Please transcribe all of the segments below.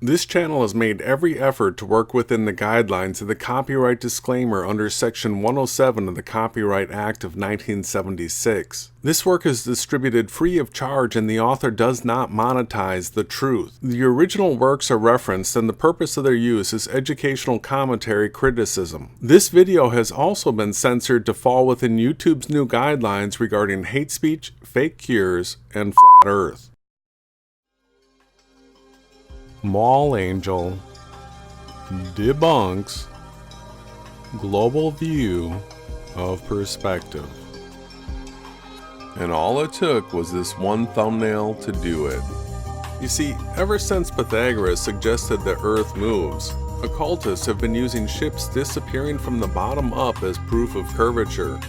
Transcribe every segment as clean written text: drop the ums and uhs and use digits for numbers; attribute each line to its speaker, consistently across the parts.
Speaker 1: This channel has made every effort to work within the guidelines of the copyright disclaimer under Section 107 of the Copyright Act of 1976. This work is distributed free of charge and the author does not monetize the truth. The original works are referenced and the purpose of their use is educational commentary criticism. This video has also been censored to fall within YouTube's new guidelines regarding hate speech, fake cures, and flat earth. Mall Angel debunks global view of perspective. And all it took was this one thumbnail to do it. You see, ever since Pythagoras suggested that Earth moves, occultists have been using ships disappearing from the bottom up as proof of curvature.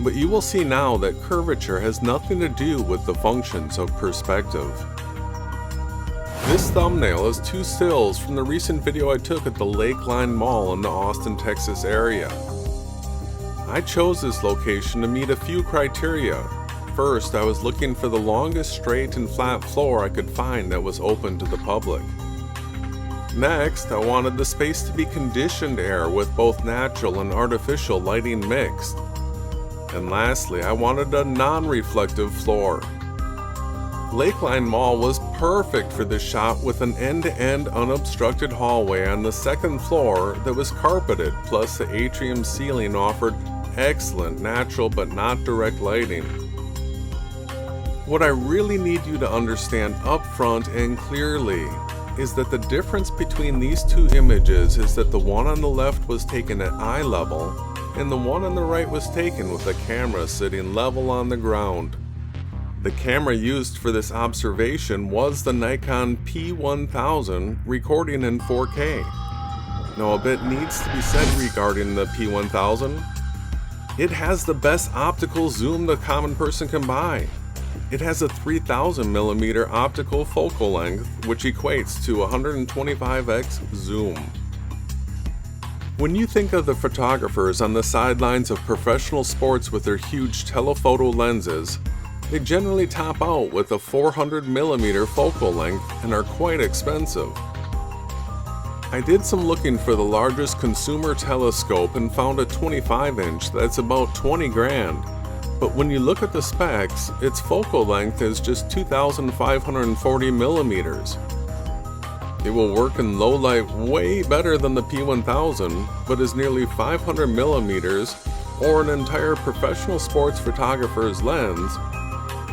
Speaker 1: But you will see now that curvature has nothing to do with the functions of perspective. This thumbnail is two stills from the recent video I took at the Lakeline Mall in the Austin, Texas area. I chose this location to meet a few criteria. First, I was looking for the longest straight and flat floor I could find that was open to the public. Next, I wanted the space to be conditioned air with both natural and artificial lighting mixed. And lastly, I wanted a non-reflective floor. Lakeline Mall was perfect for this shot with an end-to-end unobstructed hallway on the second floor that was carpeted, plus the atrium ceiling offered excellent natural but not direct lighting. What I really need you to understand up front and clearly is that the difference between these two images is that the one on the left was taken at eye level and the one on the right was taken with the camera sitting level on the ground. The camera used for this observation was the Nikon P-1000 recording in 4K. Now a bit needs to be said regarding the P-1000. It has the best optical zoom the common person can buy. It has a 3000mm optical focal length, which equates to 125x zoom. When you think of the photographers on the sidelines of professional sports with their huge telephoto lenses, they generally top out with a 400mm focal length and are quite expensive. I did some looking for the largest consumer telescope and found a 25-inch that's about 20 grand. But when you look at the specs, its focal length is just 2,540mm. It will work in low light way better than the P-1000, but is nearly 500mm or an entire professional sports photographer's lens,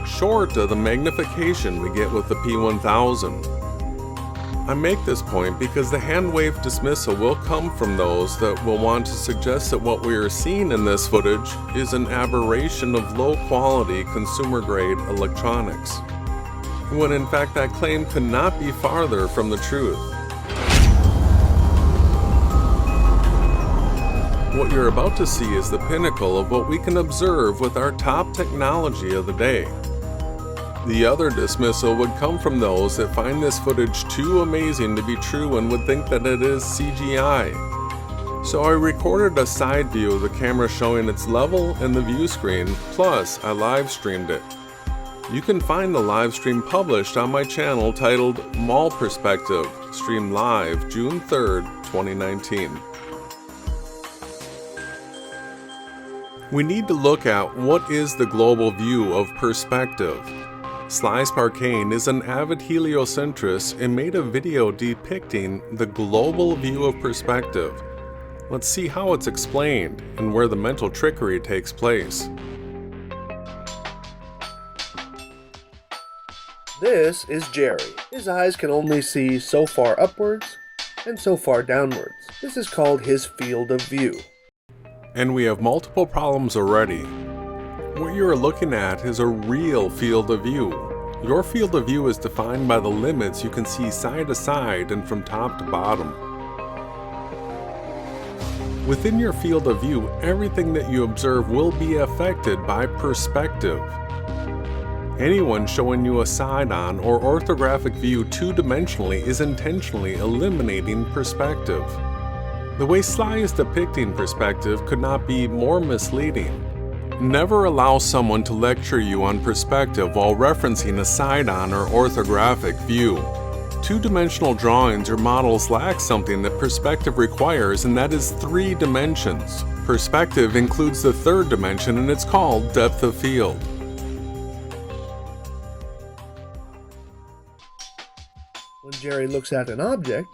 Speaker 1: short of the magnification we get with the P-1000. I make this point because the hand-wave dismissal will come from those that will want to suggest that what we are seeing in this footage is an aberration of low-quality consumer-grade electronics, when in fact that claim could not be farther from the truth. What you're about to see is the pinnacle of what we can observe with our top technology of the day. The other dismissal would come from those that find this footage too amazing to be true and would think that it is CGI. So I recorded a side view of the camera showing its level and the view screen, plus I live streamed it. You can find the live stream published on my channel titled Mall Perspective, streamed live June 3rd, 2019. We need to look at what is the global view of perspective. Slice Parkane is an avid heliocentrist and made a video depicting the global view of perspective. Let's see how it's explained and where the mental trickery takes place.
Speaker 2: This is Jerry. His eyes can only see so far upwards and so far downwards. This is called his field of view.
Speaker 1: And we have multiple problems already. What you are looking at is a real field of view. Your field of view is defined by the limits you can see side to side and from top to bottom. Within your field of view, everything that you observe will be affected by perspective. Anyone showing you a side-on or orthographic view two-dimensionally is intentionally eliminating perspective. The way Sly is depicting perspective could not be more misleading. Never allow someone to lecture you on perspective while referencing a side-on or orthographic view. two-dimensional drawings or models lack something that perspective requires, and that is 3 dimensions. Perspective includes the 3rd dimension, and it's called depth of field.
Speaker 2: When Jerry looks at an object,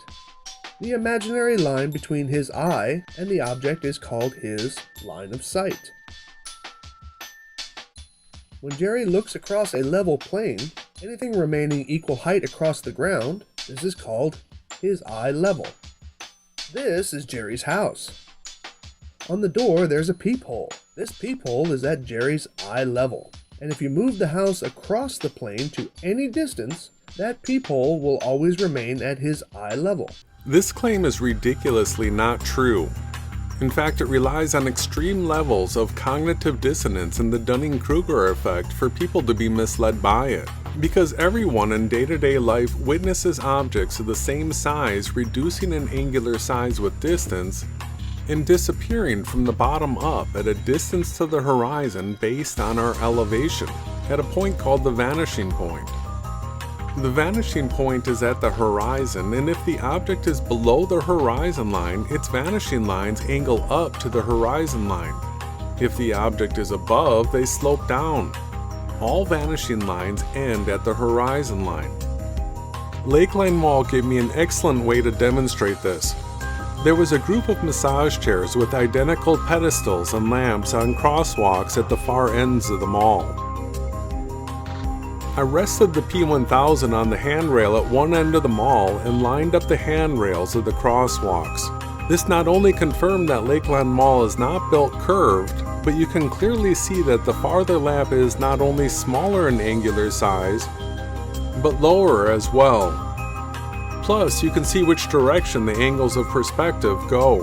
Speaker 2: the imaginary line between his eye and the object is called his line of sight. When Jerry looks across a level plane, anything remaining equal height across the ground, this is called his eye level. This is Jerry's house. On the door, there's a peephole. This peephole is at Jerry's eye level. And if you move the house across the plane to any distance, that peephole will always remain at his eye level.
Speaker 1: This claim is ridiculously not true. In fact, it relies on extreme levels of cognitive dissonance and the Dunning-Kruger effect for people to be misled by it. Because everyone in day-to-day life witnesses objects of the same size reducing in angular size with distance and disappearing from the bottom up at a distance to the horizon based on our elevation, at a point called the vanishing point. The vanishing point is at the horizon, and if the object is below the horizon line, its vanishing lines angle up to the horizon line. If the object is above, they slope down. All vanishing lines end at the horizon line. Lakeline Mall gave me an excellent way to demonstrate this. There was a group of massage chairs with identical pedestals and lamps on crosswalks at the far ends of the mall. I rested the P-1000 on the handrail at one end of the mall and lined up the handrails of the crosswalks. This not only confirmed that Lakeline Mall is not built curved, but you can clearly see that the farther lamp is not only smaller in angular size, but lower as well. Plus, you can see which direction the angles of perspective go.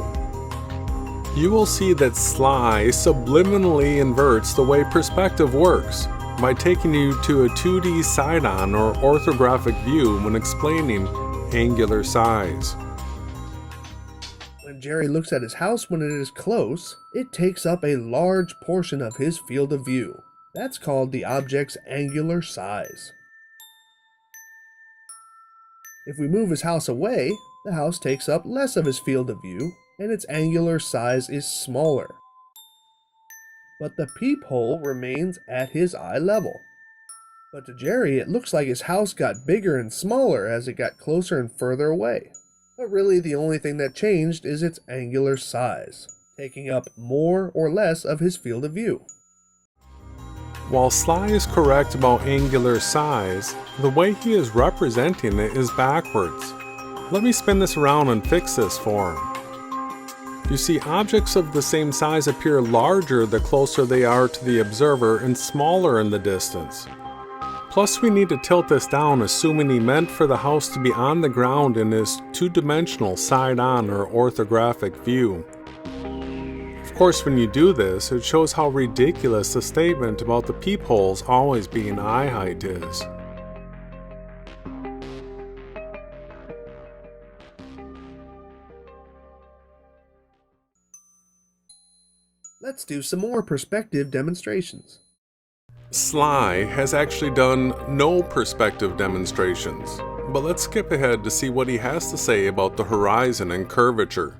Speaker 1: You will see that Sly subliminally inverts the way perspective works by taking you to a 2D side-on or orthographic view when explaining angular size.
Speaker 2: When Jerry looks at his house when it is close, it takes up a large portion of his field of view. That's called the object's angular size. If we move his house away, the house takes up less of his field of view, and its angular size is smaller. But the peephole remains at his eye level. But to Jerry, it looks like his house got bigger and smaller as it got closer and further away. But really, the only thing that changed is its angular size, taking up more or less of his field of view.
Speaker 1: While Sly is correct about angular size, the way he is representing it is backwards. Let me spin this around and fix this for him. You see, objects of the same size appear larger the closer they are to the observer and smaller in the distance. Plus, we need to tilt this down, assuming he meant for the house to be on the ground in his two-dimensional side-on or orthographic view. Of course, when you do this, it shows how ridiculous the statement about the peepholes always being eye height is.
Speaker 2: Let's do some more perspective demonstrations.
Speaker 1: Sly has actually done no perspective demonstrations, but let's skip ahead to see what he has to say about the horizon and curvature.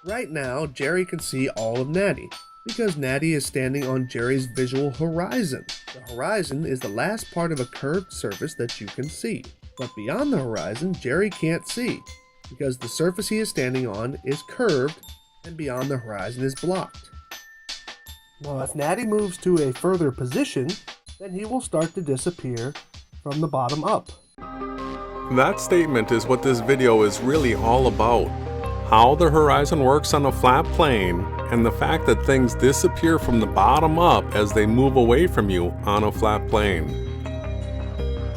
Speaker 2: Right now, Jerry can see all of Natty, because Natty is standing on Jerry's visual horizon. The horizon is the last part of a curved surface that you can see. But beyond the horizon, Jerry can't see, because the surface he is standing on is curved and beyond the horizon is blocked. Now, if Natty moves to a further position, then he will start to disappear from the bottom up.
Speaker 1: That statement is what this video is really all about. How the horizon works on a flat plane, and the fact that things disappear from the bottom up as they move away from you on a flat plane.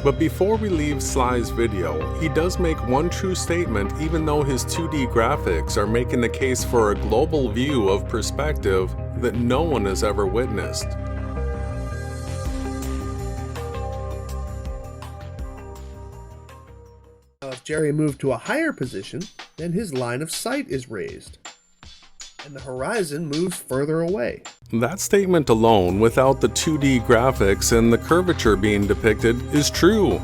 Speaker 1: But before we leave Sly's video, he does make one true statement even though his 2D graphics are making the case for a global view of perspective that no one has ever witnessed.
Speaker 2: Now, if Jerry moved to a higher position, then his line of sight is raised, and the horizon moves further away.
Speaker 1: That statement alone, without the 2D graphics and the curvature being depicted, is true.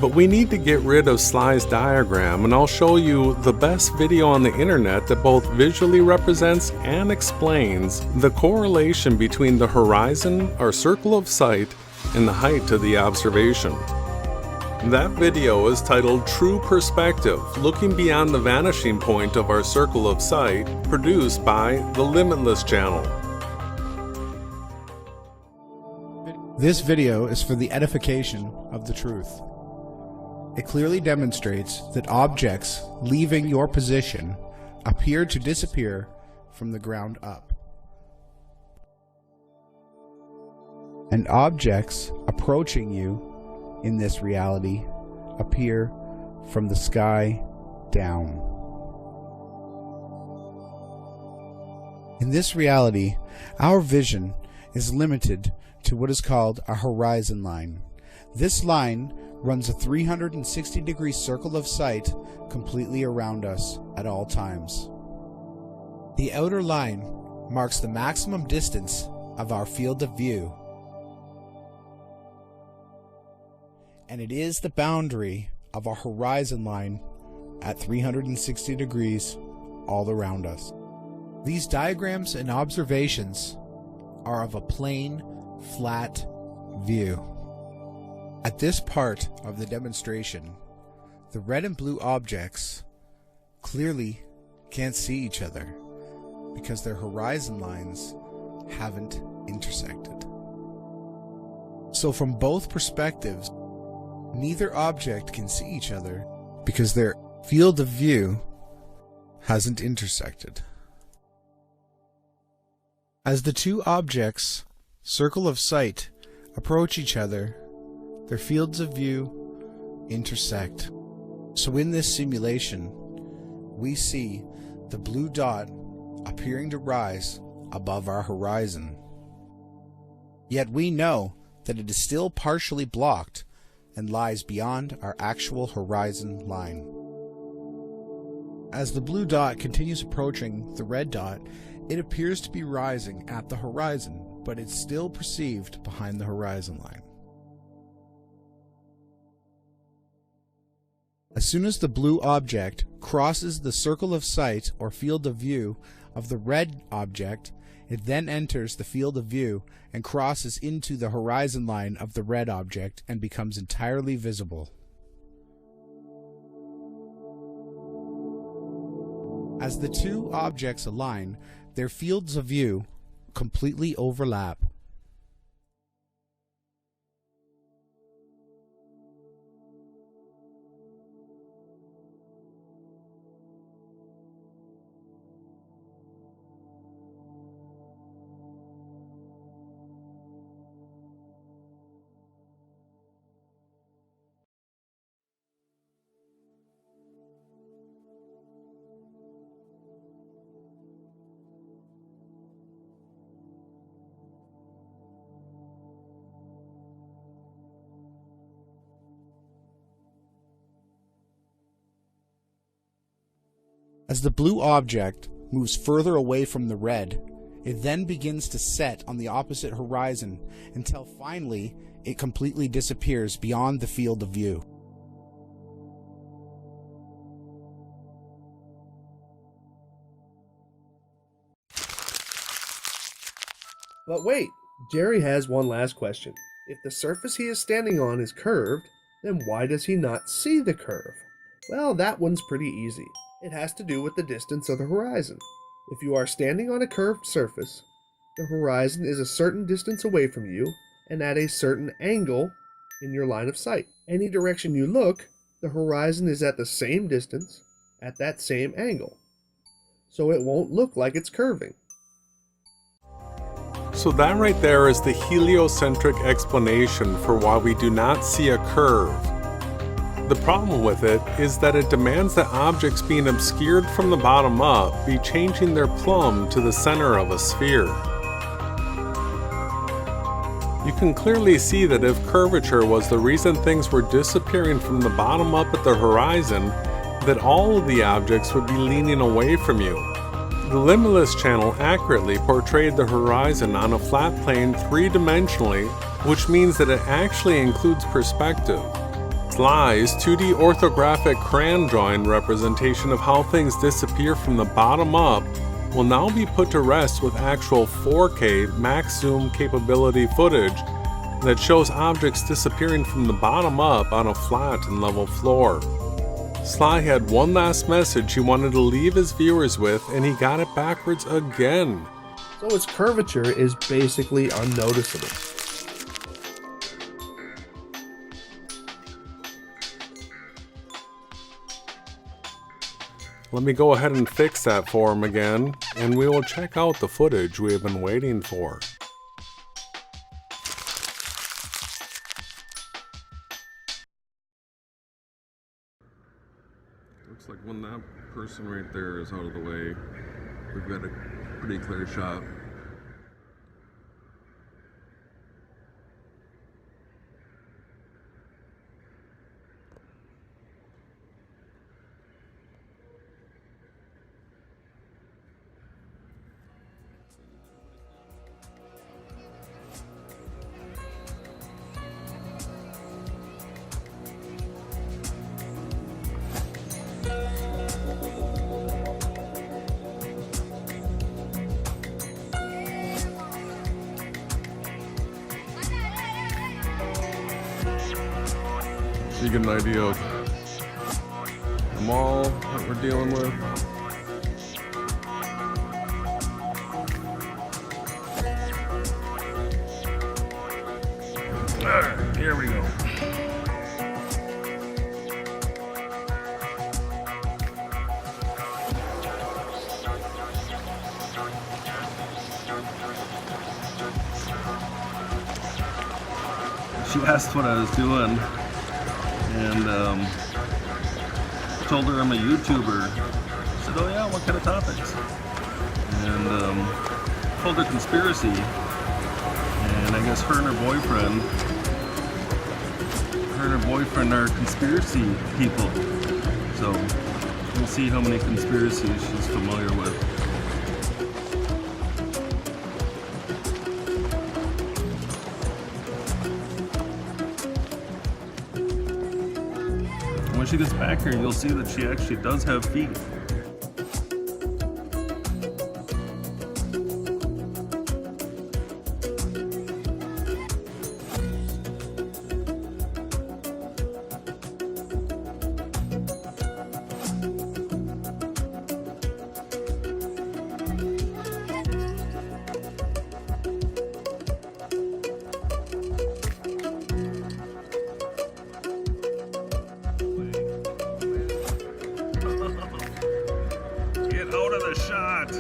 Speaker 1: But we need to get rid of Sly's diagram, and I'll show you the best video on the internet that both visually represents and explains the correlation between the horizon, our circle of sight, and the height of the observation. That video is titled True Perspective, Looking Beyond the Vanishing Point of Our Circle of Sight, produced by the Limitless Channel.
Speaker 3: This video is for the edification of the truth. It clearly demonstrates that objects leaving your position appear to disappear from the ground up, and objects approaching you in this reality appear from the sky down. In this reality, our vision is limited to what is called a horizon line. This line runs a 360-degree circle of sight completely around us at all times. The outer line marks the maximum distance of our field of view, and it is the boundary of our horizon line at 360 degrees all around us. These diagrams and observations are of a plain, flat view. At this part of the demonstration, the red and blue objects clearly can't see each other because their horizon lines haven't intersected. So from both perspectives, neither object can see each other because their field of view hasn't intersected. As the two objects' circle of sight approach each other, their fields of view intersect. So in this simulation, we see the blue dot appearing to rise above our horizon. Yet we know that it is still partially blocked and lies beyond our actual horizon line. As the blue dot continues approaching the red dot, it appears to be rising at the horizon, but it's still perceived behind the horizon line. As soon as the blue object crosses the circle of sight or field of view of the red object, it then enters the field of view and crosses into the horizon line of the red object and becomes entirely visible. As the two objects align, their fields of view completely overlap. As the blue object moves further away from the red, it then begins to set on the opposite horizon until finally it completely disappears beyond the field of view.
Speaker 2: But wait, Jerry has one last question. If the surface he is standing on is curved, then why does he not see the curve? Well, that one's pretty easy. It has to do with the distance of the horizon. If you are standing on a curved surface, the horizon is a certain distance away from you and at a certain angle in your line of sight. Any direction you look, the horizon is at the same distance at that same angle. So it won't look like it's curving.
Speaker 1: So that right there is the heliocentric explanation for why we do not see a curve. The problem with it is that it demands that objects being obscured from the bottom up be changing their plumb to the center of a sphere. You can clearly see that if curvature was the reason things were disappearing from the bottom up at the horizon, that all of the objects would be leaning away from you. The Limitless Channel accurately portrayed the horizon on a flat plane three-dimensionally, which means that it actually includes perspective. Sly's 2D orthographic crayon drawing representation of how things disappear from the bottom up will now be put to rest with actual 4K max zoom capability footage that shows objects disappearing from the bottom up on a flat and level floor. Sly had one last message he wanted to leave his viewers with, and he got it backwards again.
Speaker 2: So its curvature is basically unnoticeable.
Speaker 1: Let me go ahead and fix that for him again, and we will check out the footage we have been waiting for. Looks like when that person right there is out of the way, we've got a pretty clear shot. So you get an idea of the mall that we're dealing with. Alright, here we go.
Speaker 4: She asked what I was doing, and told her I'm a YouTuber. She said, oh yeah, what kind of topics? And told her conspiracy, and I guess her and her boyfriend are conspiracy people. So we'll see how many conspiracies she's familiar with. When she gets back here, you'll see that she actually does have feet. Out of the shot.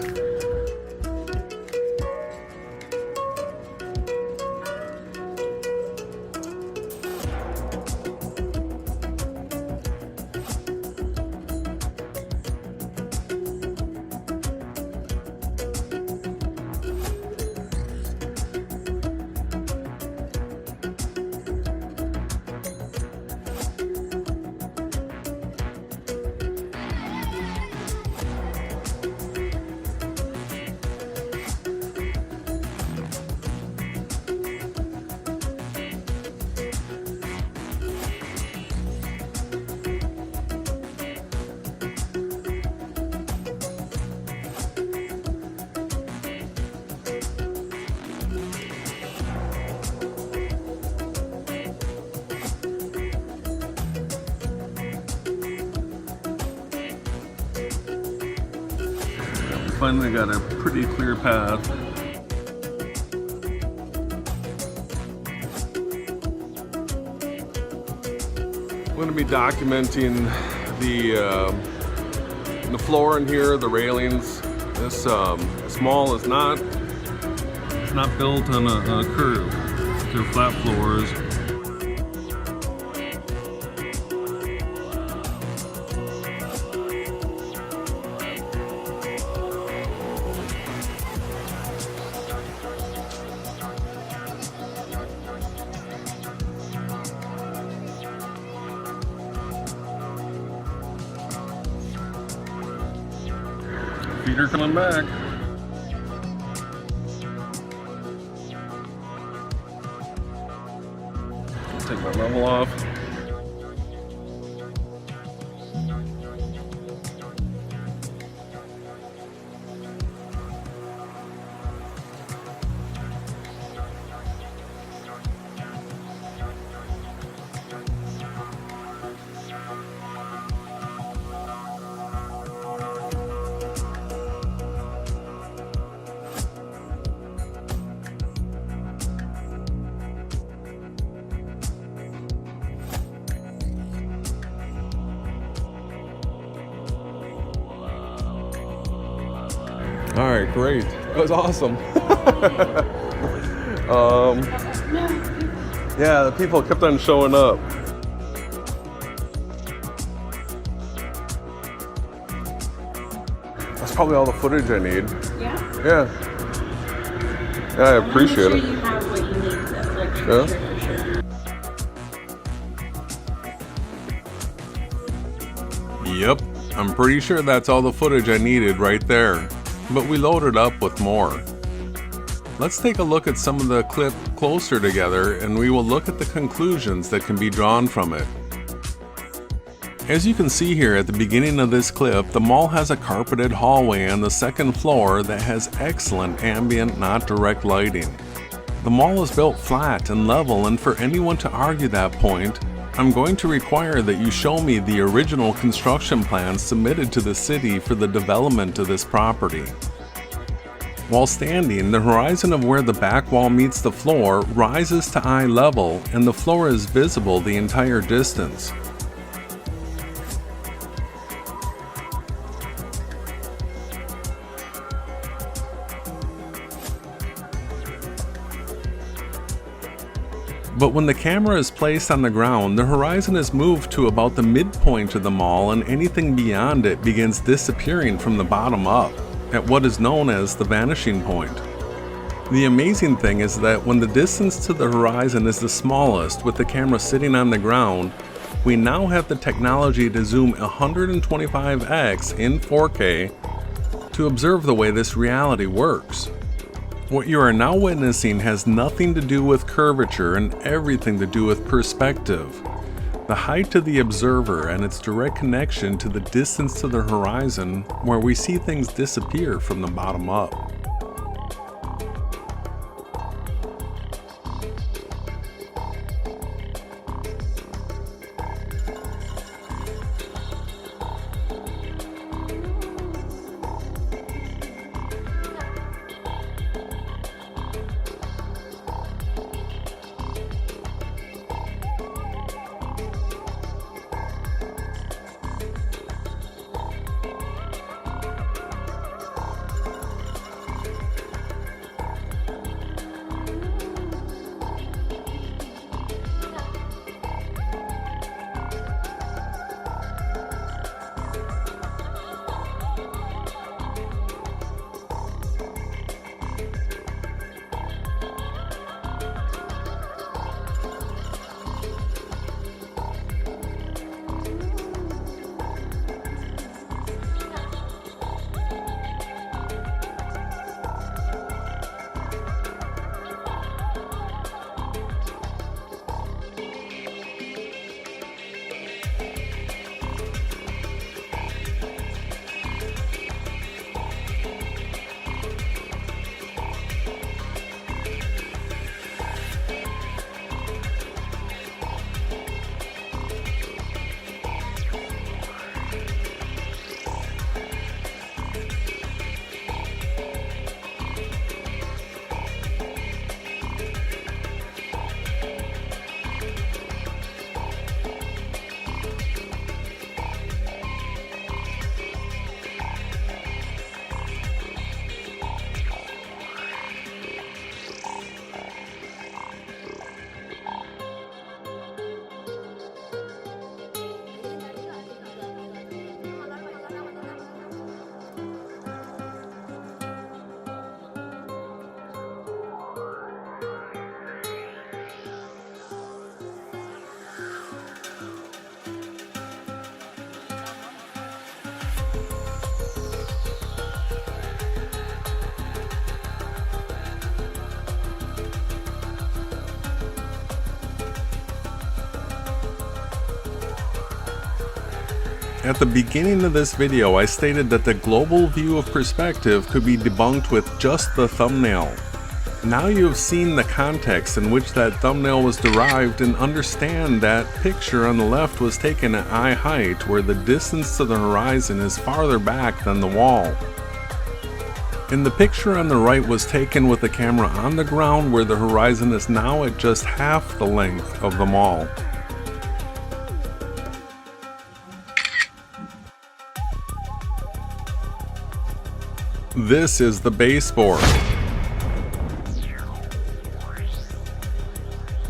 Speaker 4: Finally got a pretty clear path.
Speaker 1: I'm going to be documenting the floor in here, the railings. This mall is not
Speaker 4: built on a curve. They're flat floors. Feet are coming back. Take my level off.
Speaker 1: All right, great. That was awesome. Yeah, the people kept on showing up. That's probably all the footage I need.
Speaker 5: Yeah?
Speaker 1: Yeah. Yeah, I appreciate
Speaker 5: I'm
Speaker 1: it.
Speaker 5: sure you have what you need, though, like
Speaker 1: Yeah.
Speaker 5: for sure.
Speaker 1: Yep, I'm pretty sure that's all the footage I needed right there. But we loaded up with more. Let's take a look at some of the clip closer together, and we will look at the conclusions that can be drawn from it. As you can see here at the beginning of this clip, the mall has a carpeted hallway on the second floor that has excellent ambient, not direct lighting. The mall is built flat and level, and for anyone to argue that point, I'm going to require that you show me the original construction plans submitted to the city for the development of this property. While standing, the horizon of where the back wall meets the floor rises to eye level, and the floor is visible the entire distance. But when the camera is placed on the ground, the horizon is moved to about the midpoint of the mall, and anything beyond it begins disappearing from the bottom up, at what is known as the vanishing point. The amazing thing is that when the distance to the horizon is the smallest, with the camera sitting on the ground, we now have the technology to zoom 125x in 4K to observe the way this reality works. What you are now witnessing has nothing to do with curvature and everything to do with perspective. The height of the observer and its direct connection to the distance to the horizon, where we see things disappear from the bottom up. At the beginning of this video, I stated that the global view of perspective could be debunked with just the thumbnail. Now you have seen the context in which that thumbnail was derived and understand that picture on the left was taken at eye height, where the distance to the horizon is farther back than the wall. And the picture on the right was taken with the camera on the ground, where the horizon is now at just half the length of the mall. This is the baseboard.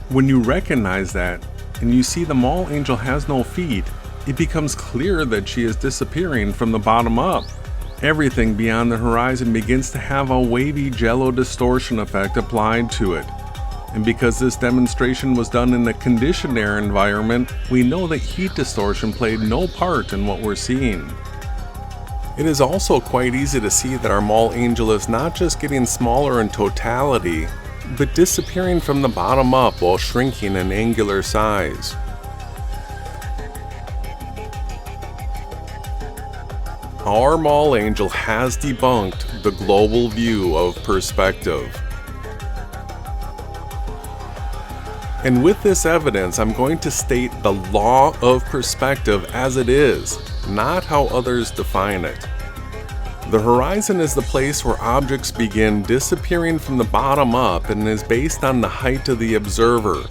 Speaker 1: When you recognize that, and you see the mall angel has no feet, it becomes clear that she is disappearing from the bottom up. Everything beyond the horizon begins to have a wavy jello distortion effect applied to it. And because this demonstration was done in a conditioned air environment, we know that heat distortion played no part in what we're seeing. It is also quite easy to see that our mall angel is not just getting smaller in totality, but disappearing from the bottom up while shrinking in angular size. Our mall angel has debunked the global view of perspective. And with this evidence, I'm going to state the law of perspective as it is, not how others define it. The horizon is the place where objects begin disappearing from the bottom up and is based on the height of the observer.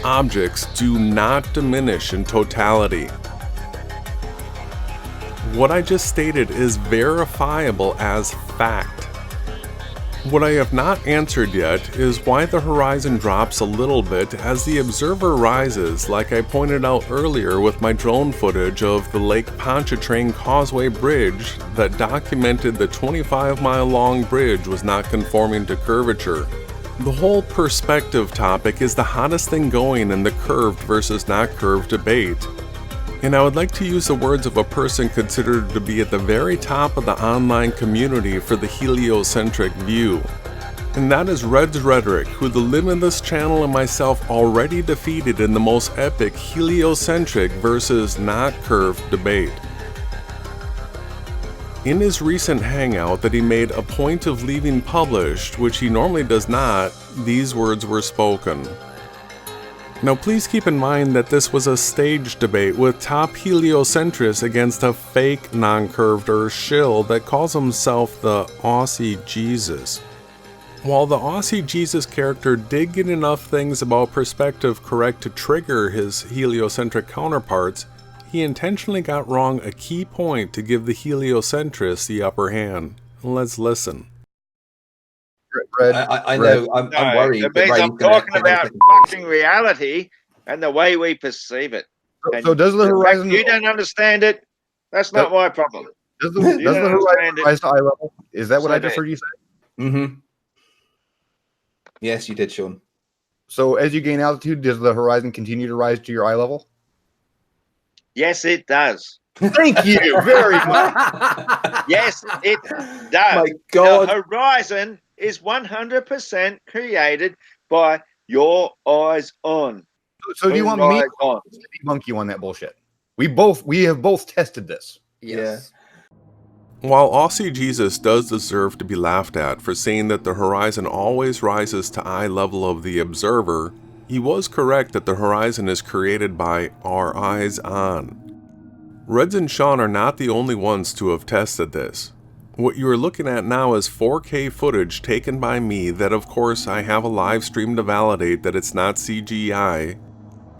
Speaker 1: Objects do not diminish in totality. What I just stated is verifiable as fact. What I have not answered yet is why the horizon drops a little bit as the observer rises, like I pointed out earlier with my drone footage of the Lake Pontchartrain Causeway Bridge that documented the 25-mile long bridge was not conforming to curvature. The whole perspective topic is the hottest thing going in the curved versus not curved debate. And I would like to use the words of a person considered to be at the very top of the online community for the heliocentric view. And that is Red's Rhetoric, who the Limitless Channel and myself already defeated in the most epic heliocentric versus not curved debate. In his recent hangout that he made a point of leaving published, which he normally does not, these words were spoken. Now please keep in mind that this was a staged debate with top heliocentrists against a fake non-curved Earth shill that calls himself the Aussie Jesus. While the Aussie Jesus character did get enough things about perspective correct to trigger his heliocentric counterparts, he intentionally got wrong a key point to give the heliocentrists the upper hand. Let's listen.
Speaker 6: Red, I know. I'm worried.
Speaker 7: It means I'm talking about fucking reality and the way we perceive it.
Speaker 6: So does the horizon?
Speaker 7: You don't understand it. That's not my problem.
Speaker 6: Does the horizon rise to eye level? Is that what I just heard you say?
Speaker 8: Mm-hmm. Yes, you did, Sean.
Speaker 6: So as you gain altitude, does the horizon continue to rise to your eye level?
Speaker 7: Yes, it does.
Speaker 6: Thank you very much.
Speaker 7: Yes, it does.
Speaker 8: My God.
Speaker 7: The horizon is 100% created by your eyes on.
Speaker 6: So do you want me to debunk you on that bullshit? We have both tested this.
Speaker 8: Yes.
Speaker 1: While Aussie Jesus does deserve to be laughed at for saying that the horizon always rises to eye level of the observer, he was correct that the horizon is created by our eyes on. Reds and Sean are not the only ones to have tested this. What you are looking at now is 4K footage taken by me that of course I have a live stream to validate that it's not CGI,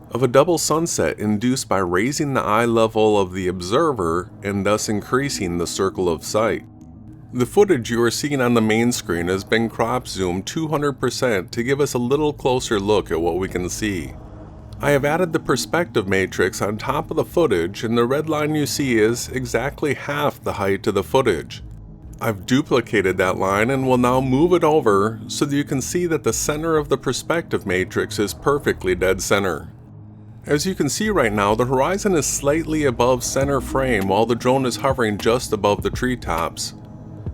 Speaker 1: of a double sunset induced by raising the eye level of the observer and thus increasing the circle of sight. The footage you are seeing on the main screen has been crop zoomed 200% to give us a little closer look at what we can see. I have added the perspective matrix on top of the footage, and the red line you see is exactly half the height of the footage. I've duplicated that line and will now move it over so that you can see that the center of the perspective matrix is perfectly dead center. As you can see right now, the horizon is slightly above center frame while the drone is hovering just above the treetops.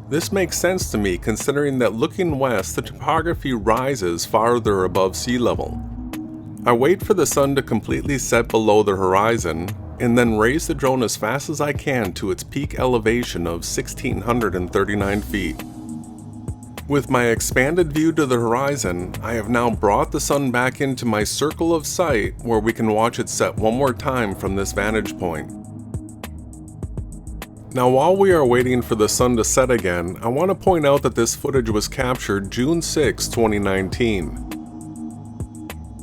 Speaker 1: This makes sense to me considering that looking west, the topography rises farther above sea level. I wait for the sun to completely set below the horizon, and then raise the drone as fast as I can to its peak elevation of 1,639 feet. With my expanded view to the horizon, I have now brought the sun back into my circle of sight where we can watch it set one more time from this vantage point. Now while we are waiting for the sun to set again, I want to point out that this footage was captured June 6, 2019.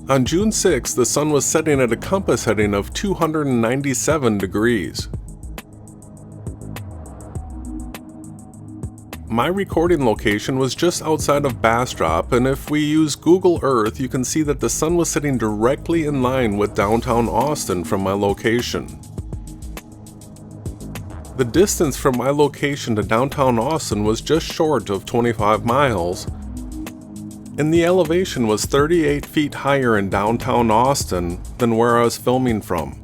Speaker 1: On June 6, the sun was setting at a compass heading of 297 degrees. My recording location was just outside of Bastrop, and if we use Google Earth, you can see that the sun was sitting directly in line with downtown Austin from my location. The distance from my location to downtown Austin was just short of 25 miles, and the elevation was 38 feet higher in downtown Austin than where I was filming from.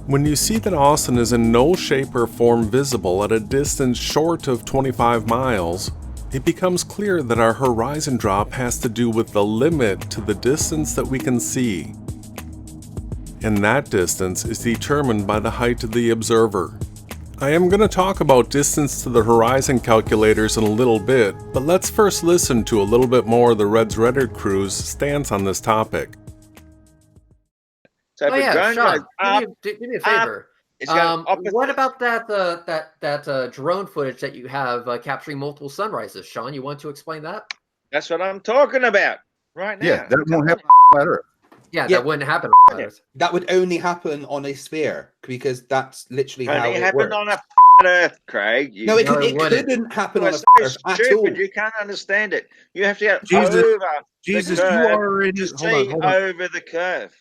Speaker 1: When you see that Austin is in no shape or form visible at a distance short of 25 miles, it becomes clear that our horizon drop has to do with the limit to the distance that we can see. And that distance is determined by the height of the observer. I am going to talk about distance to the horizon calculators in a little bit, but let's first listen to a little bit more of the Reds Reddit crew's stance on this topic.
Speaker 7: So if
Speaker 8: Oh
Speaker 7: a
Speaker 8: yeah,
Speaker 7: drone
Speaker 8: Sean,
Speaker 7: goes up,
Speaker 8: do me a favor.
Speaker 7: it's going
Speaker 8: What about that drone footage that you have capturing multiple sunrises, Sean? You want to explain that?
Speaker 7: That's what I'm talking about right now.
Speaker 6: Yeah, that won't happen on flat Earth.
Speaker 8: Yeah,
Speaker 9: Yeah.
Speaker 8: that wouldn't happen. on Earth.
Speaker 9: That would only happen on a sphere because that's literally how
Speaker 7: Only
Speaker 9: it
Speaker 7: happened
Speaker 9: works.
Speaker 7: on a Earth, Craig. You,
Speaker 9: No, it,
Speaker 8: No,
Speaker 9: could,
Speaker 8: it
Speaker 9: it
Speaker 8: wouldn't.
Speaker 9: couldn't happen
Speaker 7: you
Speaker 9: on
Speaker 7: are
Speaker 9: a
Speaker 7: so
Speaker 9: flat Earth at all.
Speaker 7: stupid. You can't understand it. You have to get
Speaker 2: Jesus,
Speaker 7: over
Speaker 2: Jesus,
Speaker 7: the
Speaker 2: you
Speaker 7: curve
Speaker 2: already
Speaker 7: to
Speaker 2: hold
Speaker 7: see
Speaker 2: on.
Speaker 7: over the curve.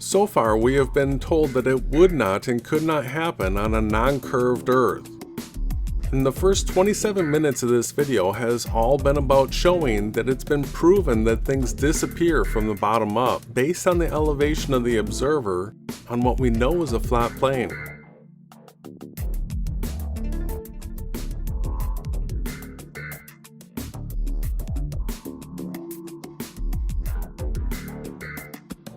Speaker 1: So far, we have been told that it would not and could not happen on a non-curved Earth. And the first 27 minutes of this video has all been about showing that it's been proven that things disappear from the bottom up based on the elevation of the observer on what we know is a flat plane.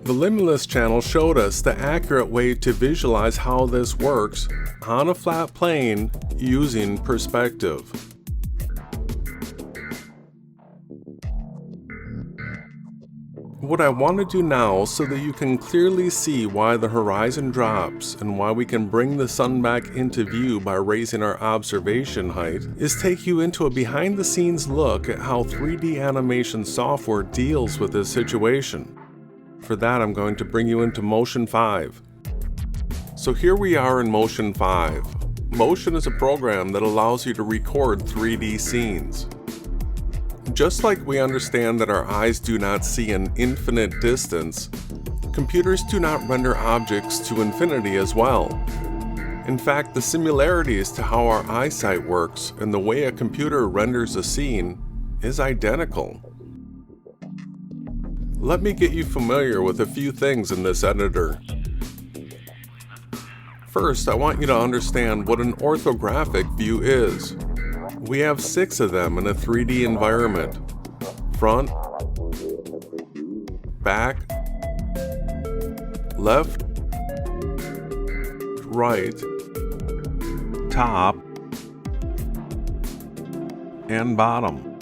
Speaker 1: The Limitless Channel showed us the accurate way to visualize how this works on a flat plane using perspective. What I want to do now, so that you can clearly see why the horizon drops and why we can bring the sun back into view by raising our observation height, is take you into a behind-the-scenes look at how 3D animation software deals with this situation. For that, I'm going to bring you into Motion 5. So here we are in Motion 5. Motion is a program that allows you to record 3D scenes. Just like we understand that our eyes do not see an infinite distance, computers do not render objects to infinity as well. In fact, the similarities to how our eyesight works and the way a computer renders a scene is identical. Let me get you familiar with a few things in this editor. First, I want you to understand what an orthographic view is. We have 6 of them in a 3D environment. Front, back, left, right, top, and bottom.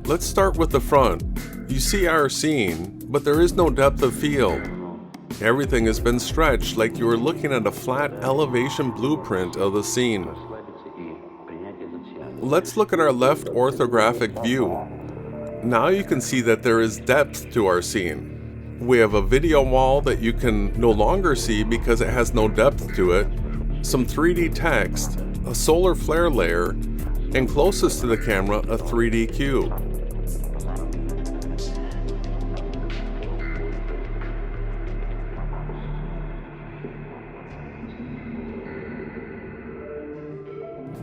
Speaker 1: Let's start with the front. You see our scene, but there is no depth of field. Everything has been stretched like you are looking at a flat elevation blueprint of the scene. Let's look at our left orthographic view. Now you can see that there is depth to our scene. We have a video wall that you can no longer see because it has no depth to it, some 3D text, a solar flare layer, and closest to the camera, a 3D cube.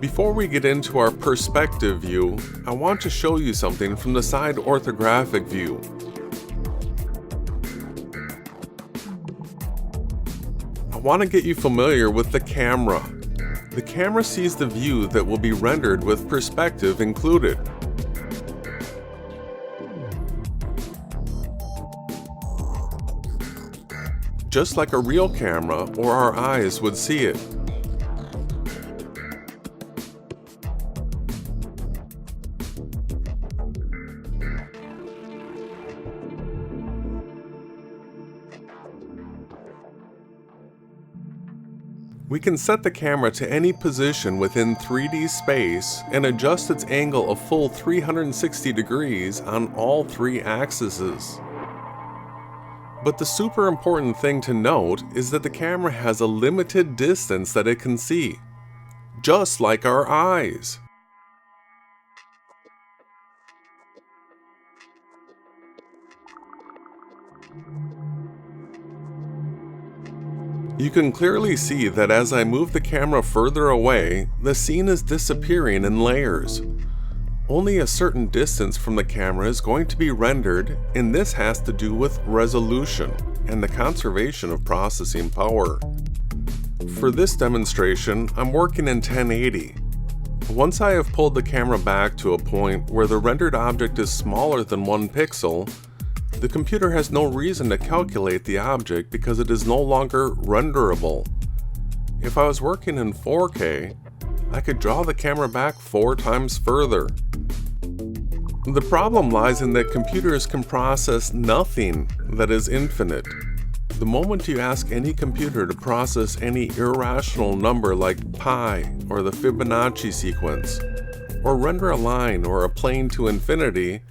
Speaker 1: Before we get into our perspective view, I want to show you something from the side orthographic view. I want to get you familiar with the camera. The camera sees the view that will be rendered with perspective included. Just like a real camera or our eyes would see it. We can set the camera to any position within 3D space and adjust its angle a full 360 degrees on all 3 axes. But the super important thing to note is that the camera has a limited distance that it can see. just like our eyes. You can clearly see that as I move the camera further away, the scene is disappearing in layers. Only a certain distance from the camera is going to be rendered, and this has to do with resolution and the conservation of processing power. For this demonstration, I'm working in 1080. Once I have pulled the camera back to a point where the rendered object is smaller than 1 pixel, the computer has no reason to calculate the object because it is no longer renderable. If I was working in 4K, I could draw the camera back 4 times further. The problem lies in that computers can process nothing that is infinite. The moment you ask any computer to process any irrational number like pi or the Fibonacci sequence, or render a line or a plane to infinity,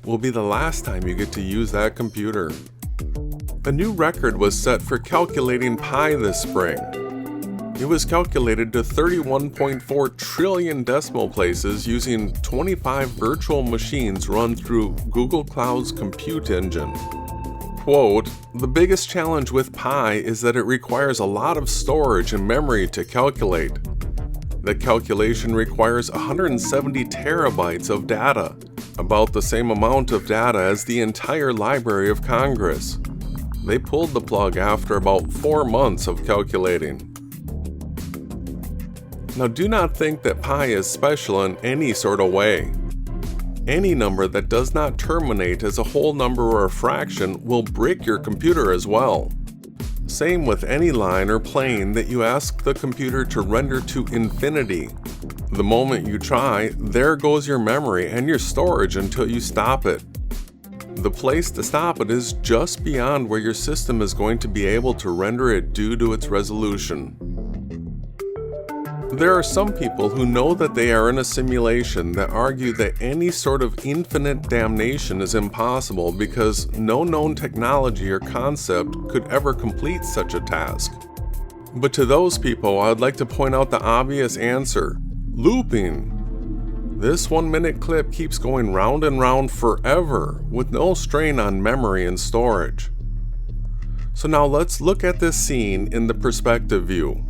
Speaker 1: will be the last time you get to use that computer. A new record was set for calculating pi this spring. It was calculated to 31.4 trillion decimal places using 25 virtual machines run through Google Cloud's compute engine. Quote, "The biggest challenge with pi is that it requires a lot of storage and memory to calculate. The calculation requires 170 terabytes of data, about the same amount of data as the entire Library of Congress. They pulled the plug after about 4 months of calculating." Now do not think that pi is special in any sort of way. Any number that does not terminate as a whole number or a fraction will break your computer as well. Same with any line or plane that you ask the computer to render to infinity. The moment you try, there goes your memory and your storage until you stop it. The place to stop it is just beyond where your system is going to be able to render it due to its resolution. There are some people who know that they are in a simulation that argue that any sort of infinite damnation is impossible because no known technology or concept could ever complete such a task. But to those people, I'd like to point out the obvious answer: looping. This 1-minute clip keeps going round and round forever with no strain on memory and storage. So now let's look at this scene in the perspective view.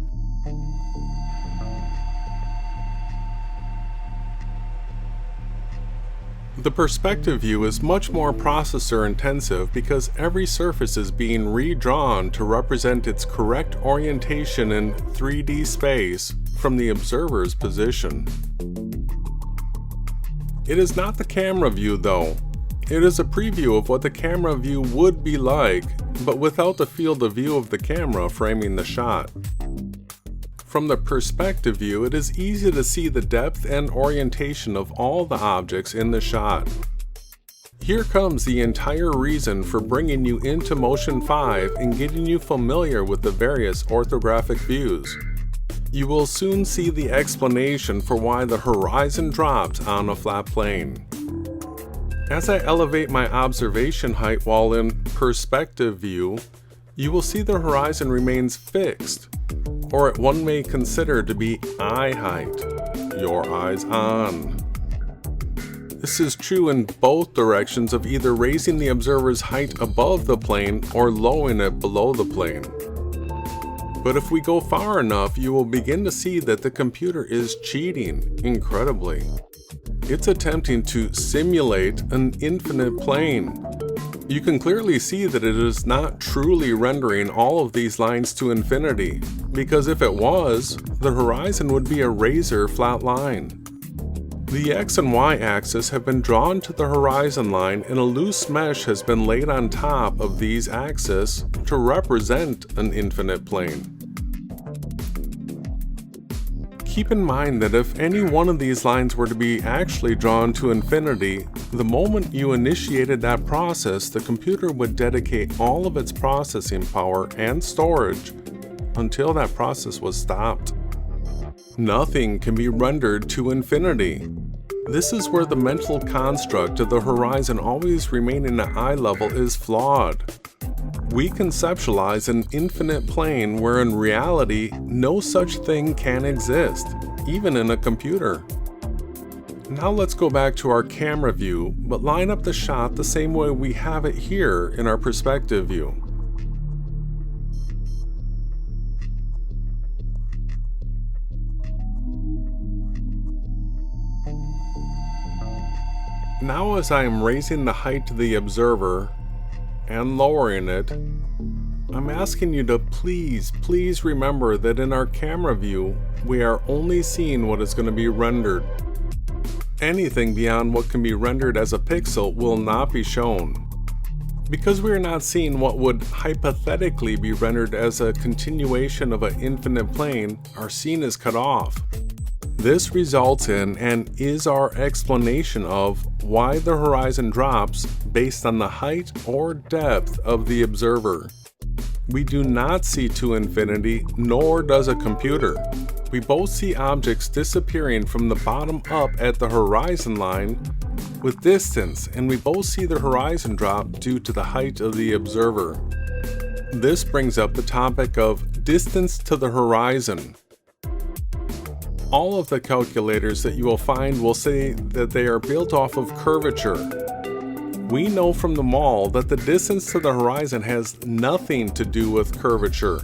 Speaker 1: The perspective view is much more processor intensive because every surface is being redrawn to represent its correct orientation in 3D space from the observer's position. It is not the camera view though. It is a preview of what the camera view would be like, but without the field of view of the camera framing the shot. From the perspective view, it is easy to see the depth and orientation of all the objects in the shot. Here comes the entire reason for bringing you into Motion 5 and getting you familiar with the various orthographic views. You will soon see the explanation for why the horizon drops on a flat plane. As I elevate my observation height while in perspective view, you will see the horizon remains fixed, or what one may consider to be eye height, your eyes on. This is true in both directions of either raising the observer's height above the plane or lowering it below the plane. But if we go far enough, you will begin to see that the computer is cheating incredibly. It's attempting to simulate an infinite plane. You can clearly see that it is not truly rendering all of these lines to infinity, because if it was, the horizon would be a razor flat line. The X and Y axis have been drawn to the horizon line and a loose mesh has been laid on top of these axes to represent an infinite plane. Keep in mind that if any one of these lines were to be actually drawn to infinity, the moment you initiated that process, the computer would dedicate all of its processing power and storage until that process was stopped. Nothing can be rendered to infinity. This is where the mental construct of the horizon always remaining at eye level is flawed. We conceptualize an infinite plane where in reality no such thing can exist. even in a computer. Now let's go back to our camera view, but line up the shot the same way we have it here in our perspective view. Now as I am raising the height of the observer and lowering it, I'm asking you to please remember that in our camera view, we are only seeing what is going to be rendered. Anything beyond what can be rendered as a pixel will not be shown. Because we are not seeing what would hypothetically be rendered as a continuation of an infinite plane, our scene is cut off. This results in and is our explanation of why the horizon drops based on the height or depth of the observer. We do not see to infinity, nor does a computer. We both see objects disappearing from the bottom up at the horizon line with distance, and we both see the horizon drop due to the height of the observer. This brings up the topic of distance to the horizon. All of the calculators that you will find will say that they are built off of curvature. We know from the mall that the distance to the horizon has nothing to do with curvature.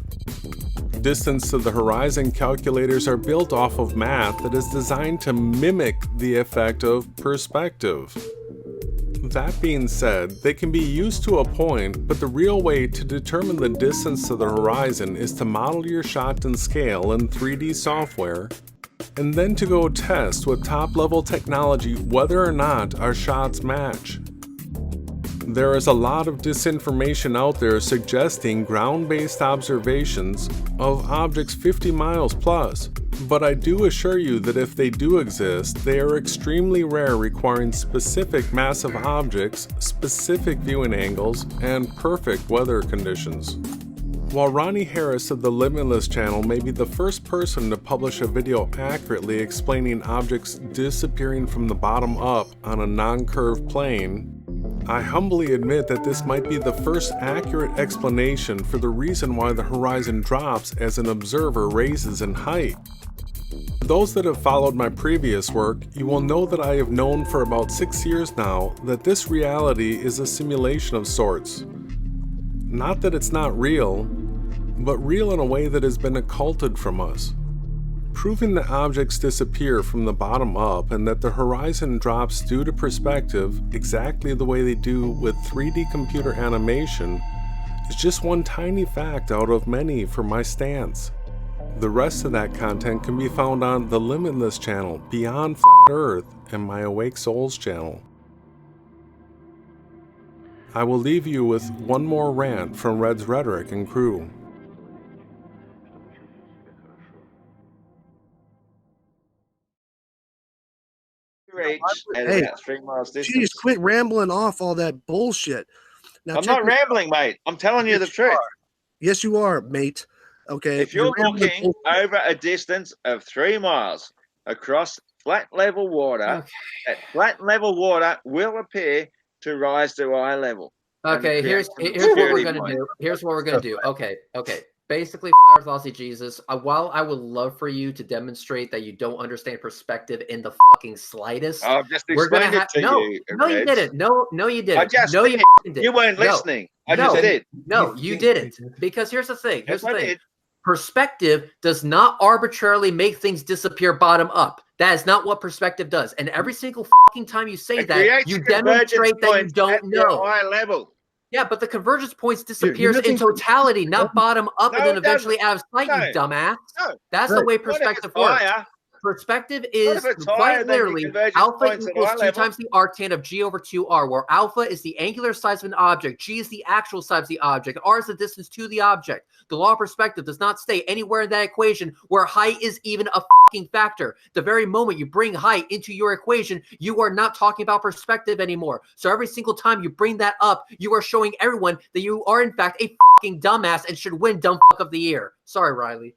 Speaker 1: Distance to the horizon calculators are built off of math that is designed to mimic the effect of perspective. That being said, they can be used to a point, but the real way to determine the distance to the horizon is to model your shot in scale in 3D software, and then to go test with top-level technology whether or not our shots match. There is a lot of disinformation out there suggesting ground-based observations of objects 50 miles plus, but I do assure you that if they do exist, they are extremely rare, requiring specific massive objects, specific viewing angles, and perfect weather conditions. While Ronnie Harris of the Limitless Channel may be the first person to publish a video accurately explaining objects disappearing from the bottom up on a non-curved plane, I humbly admit that this might be the first accurate explanation for the reason why the horizon drops as an observer raises in height. For those that have followed my previous work, you will know that I have known for about 6 years now that this reality is a simulation of sorts. Not that it's not real, but real in a way that has been occulted from us. Proving that objects disappear from the bottom up and that the horizon drops due to perspective exactly the way they do with 3D computer animation is just one tiny fact out of many for my stance. The rest of that content can be found on the Limitless Channel, Beyond Flat Earth, and my Awake Souls channel. I will leave you with one more rant from Red's Rhetoric and crew.
Speaker 7: At
Speaker 2: Hey,
Speaker 7: about 3 miles distance.
Speaker 2: Jeez, quit rambling off all that bullshit. Now,
Speaker 7: I'm
Speaker 2: check
Speaker 7: not
Speaker 2: this out.
Speaker 7: rambling, mate. I'm telling you the
Speaker 2: Yes,
Speaker 7: truth.
Speaker 2: Yes, you are, mate. Okay.
Speaker 7: If you're
Speaker 2: rambling
Speaker 7: looking over a distance of 3 miles across flat level water, that flat level water will appear to rise to eye level.
Speaker 8: Okay, here's what we're gonna do. Here's what we're gonna do. Okay. Basically, Fire Flossy Jesus, while I would love for you to demonstrate that you don't understand perspective in the fucking slightest,
Speaker 7: I've just
Speaker 8: we're gonna
Speaker 7: explained it to you.
Speaker 8: No, you didn't. No, you didn't.
Speaker 7: I just
Speaker 8: no,
Speaker 7: did.
Speaker 8: you didn't.
Speaker 7: You weren't listening. I just did.
Speaker 8: No, you didn't. Because here's the thing. Here's
Speaker 7: Yes,
Speaker 8: the
Speaker 7: I
Speaker 8: thing.
Speaker 7: did.
Speaker 8: Perspective does not arbitrarily make things disappear bottom up. That is not what perspective does. And every single fucking time you say
Speaker 7: It
Speaker 8: that,
Speaker 7: creates
Speaker 8: you
Speaker 7: convergence
Speaker 8: demonstrate that you
Speaker 7: points
Speaker 8: don't
Speaker 7: at your
Speaker 8: know.
Speaker 7: eye level.
Speaker 8: Yeah, but the convergence points disappears
Speaker 2: nothing-
Speaker 8: in totality, not bottom up and
Speaker 7: No,
Speaker 8: then
Speaker 7: it
Speaker 8: eventually
Speaker 7: doesn't.
Speaker 8: out of sight,
Speaker 7: No.
Speaker 8: you dumbass.
Speaker 7: No.
Speaker 8: That's the way
Speaker 7: What if
Speaker 8: perspective
Speaker 7: it's
Speaker 8: works.
Speaker 7: higher?
Speaker 8: Perspective
Speaker 7: What
Speaker 8: is
Speaker 7: if it's
Speaker 8: quite
Speaker 7: higher than the
Speaker 8: literally
Speaker 7: convergence
Speaker 8: alpha
Speaker 7: points at
Speaker 8: equals
Speaker 7: eye
Speaker 8: 2
Speaker 7: level?
Speaker 8: times the arctan of g over 2r, where alpha is the angular size of an object, g is the actual size of the object, r is the distance to the object. The law of perspective does not stay anywhere in that equation where height is even a fucking factor. The very moment you bring height into your equation, you are not talking about perspective anymore. So every single time you bring that up, you are showing everyone that you are in fact a fucking dumbass and should win dumb fuck of the year. Sorry, Riley.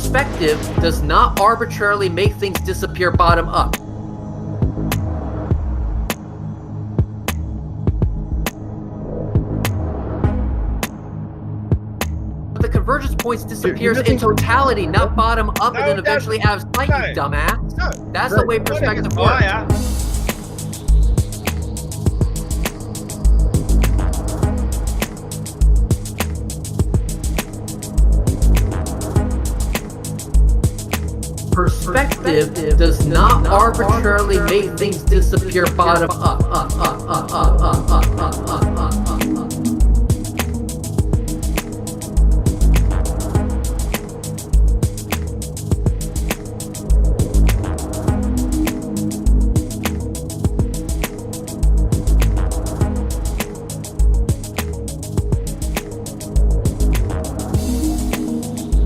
Speaker 8: Perspective does not arbitrarily make things disappear bottom up. But the convergence points disappears in totality, not bottom up, and then eventually out of sight, you dumbass. That's the way perspective works. Perspective does not arbitrarily make things disappear bottom up.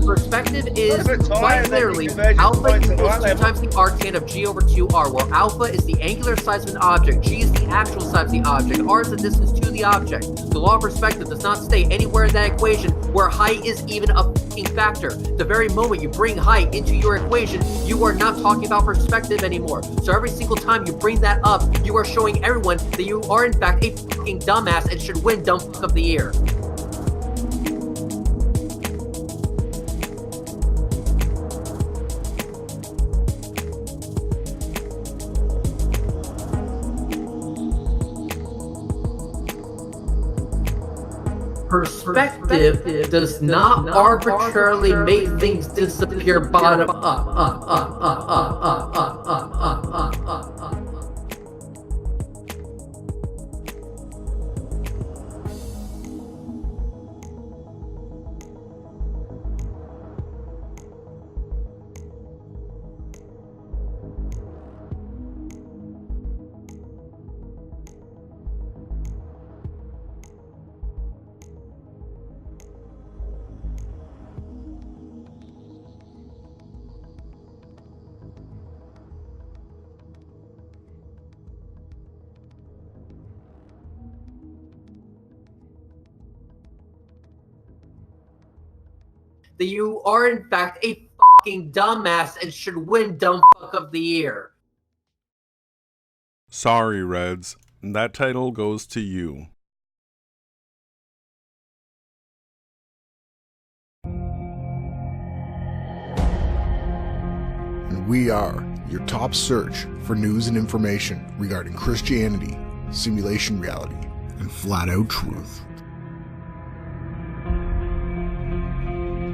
Speaker 8: Perspective is quite clearly alpha equals 2 times the arctan of g over 2r, where alpha is the angular size of an object, g is the actual size of the object, r is the distance to the object. The law of perspective does not state anywhere in that equation where height is even a fucking factor. The very moment you bring height into your equation, you are not talking about perspective anymore. So every single time you bring that up, you are showing everyone that you are in fact a fucking dumbass and should win Dumb Fuck of the Year. Perspective does not arbitrarily make things disappear bottom up. That you are in fact a fucking dumbass and should win Dumb Fuck of the Year.
Speaker 1: Sorry, Reds. That title goes to you.
Speaker 10: And we are your top search for news and information regarding Christianity, simulation reality, and flat-out truth.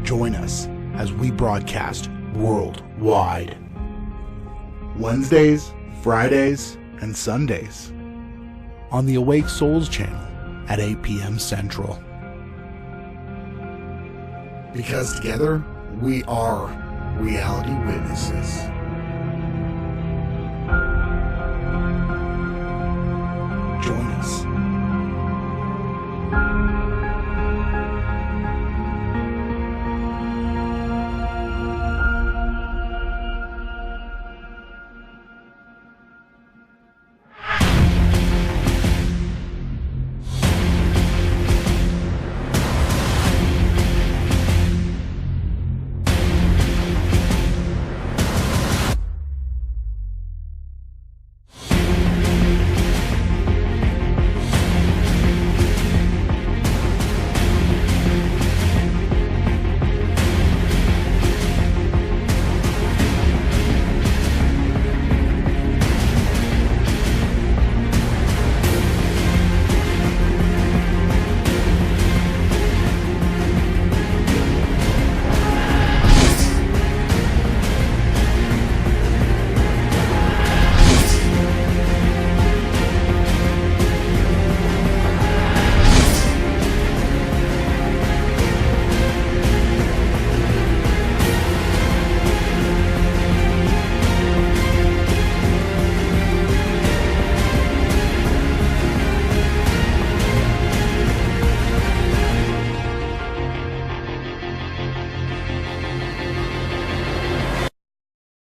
Speaker 10: Join us as we broadcast worldwide. Wednesdays, Fridays, and Sundays on the Awake Souls channel at 8 p.m. Central. Because together, we are reality witnesses.